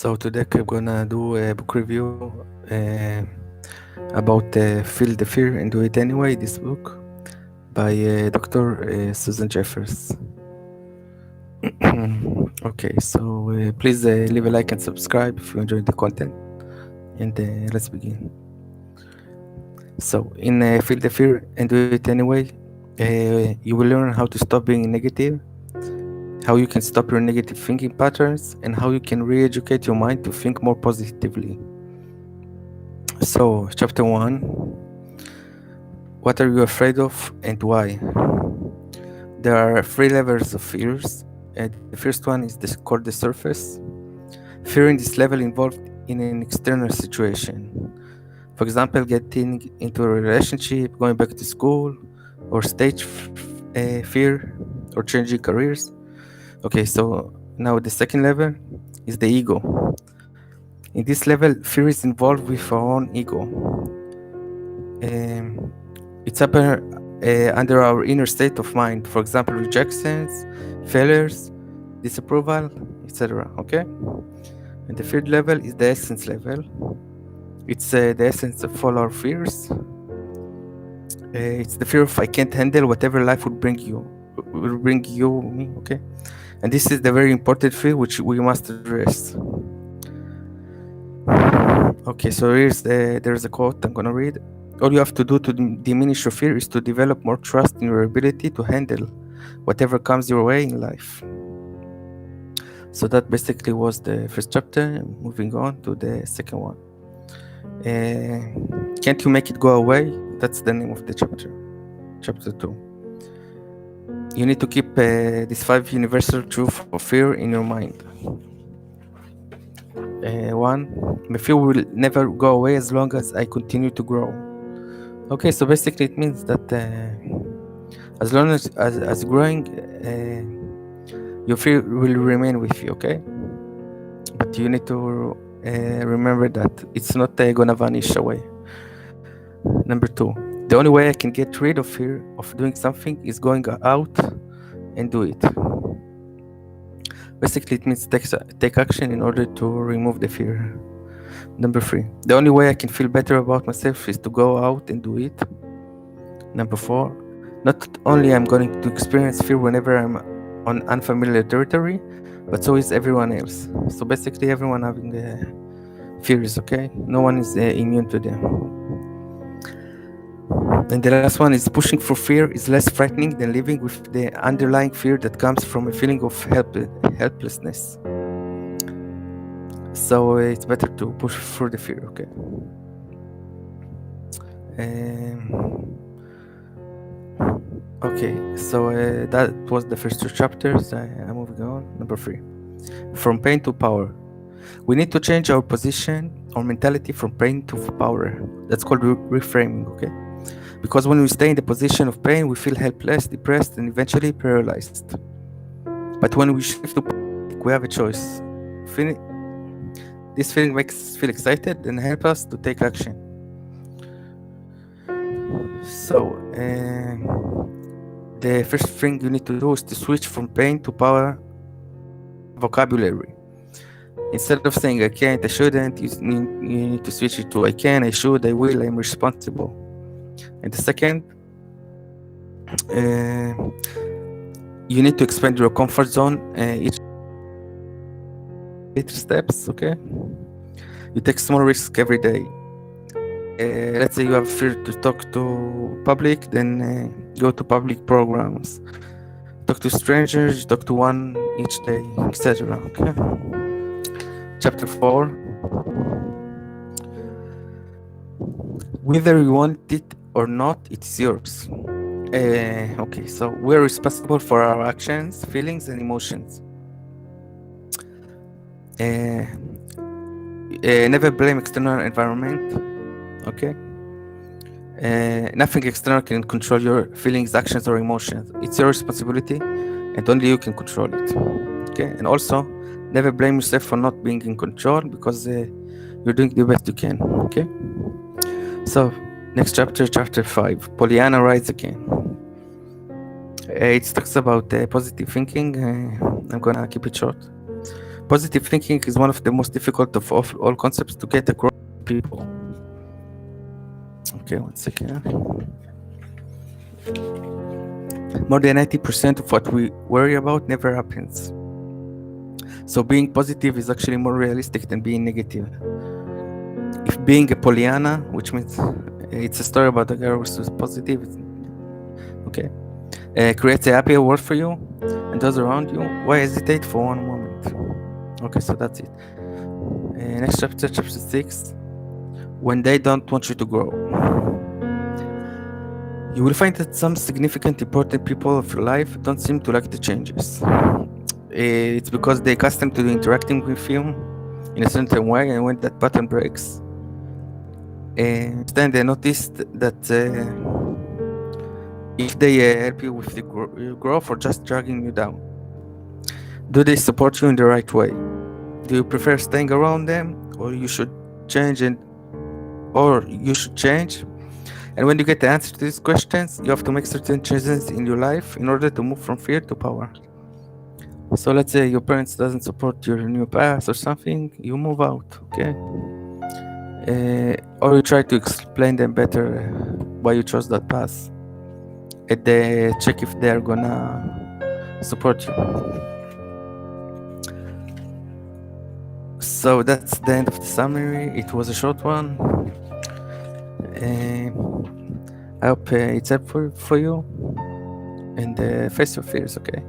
So today I'm gonna do a book review about Feel the Fear and Do It Anyway, this book by Dr. Susan Jeffers. Okay, so please leave a like and subscribe if you enjoyed the content, and let's begin. So in Feel the Fear and Do It Anyway, you will learn how to stop being negative, how you can stop your negative thinking patterns, and how you can re-educate your mind to think more positively. So, chapter 1, what are you afraid of and why? There are 3 levels of fears. The first one is called the surface. Fear in this level involved in an external situation. For example, getting into a relationship, going back to school, or stage fear, or changing careers. Okay, so now the second level is the ego. In this level, fear is involved with our own ego. It's under our inner state of mind. For example, rejections, failures, disapproval, etc. Okay? And the third level is the essence level. It's the essence of all our fears. It's the fear of I can't handle whatever life will bring me. Okay? And this is the very important fear which we must address. Okay, so there's a quote I'm gonna read. All you have to do to diminish your fear is to develop more trust in your ability to handle whatever comes your way in life. So that basically was the first chapter. Moving on to the second one. Can't you make it go away? That's the name of the chapter. Chapter 2. You need to keep these 5 universal truths of fear in your mind. 1. My fear will never go away as long as I continue to grow. Okay, so basically it means that as long as growing, your fear will remain with you, okay? But you need to remember that it's not gonna vanish away. Number 2, the only way I can get rid of fear of doing something is going out and do it. Basically, it means take action in order to remove the fear. Number 3, the only way I can feel better about myself is to go out and do it. Number 4, not only I'm going to experience fear whenever I'm on unfamiliar territory, but so is everyone else. So basically, everyone having fears, okay? No one is immune to them. And the last one is pushing for fear is less frightening than living with the underlying fear that comes from a feeling of helplessness. So it's better to push through the fear, okay? Okay, so that was the first 2 chapters. I'm moving on. Number 3, from pain to power. We need to change our position or mentality from pain to power. That's called reframing, okay? Because when we stay in the position of pain, we feel helpless, depressed, and eventually paralyzed. But when we shift to power, we have a choice. This feeling makes us feel excited and help us to take action. So, the first thing you need to do is to switch from pain to power vocabulary. Instead of saying I can't, I shouldn't, you need to switch it to I can, I should, I will, I'm responsible. And the second, you need to expand your comfort zone each steps, okay? You take small risks every day. Let's say you have fear to talk to public, then go to public programs. Talk to strangers, talk to one each day, etc. Okay. Chapter 4. Whether you want it or not, it's yours. Okay, so we're responsible for our actions, feelings, and emotions. Never blame external environment. Okay. Nothing external can control your feelings, actions, or emotions. It's your responsibility, and only you can control it. Okay. And also, never blame yourself for not being in control, because you're doing the best you can. Okay. So, next chapter, chapter 5. Pollyanna rides again. It talks about positive thinking. I'm gonna keep it short. Positive thinking is one of the most difficult of all concepts to get across to people. Okay, one second. More than 90% of what we worry about never happens. So being positive is actually more realistic than being negative. If being a Pollyanna, which means it's a story about a girl who's positive, okay, creates a happier world for you and those around you, why hesitate for one moment? Okay, so that's it. Next chapter, chapter 6. When they don't want you to grow. You will find that some significant important people of your life don't seem to like the changes. It's because they're accustomed to interacting with you in a certain way, and when that pattern breaks, then they noticed that if they help you with the growth or just dragging you down. Do they support you in the right way? Do you prefer staying around them, or you should change? And when you get the answer to these questions, you have to make certain changes in your life in order to move from fear to power. So let's say your parents doesn't support your new path or something, you move out, okay? Or you try to explain them better why you chose that path, and they check if they're gonna support you. So that's the end of the summary. It was a short one. I hope it's helpful for you, and face your fears, okay?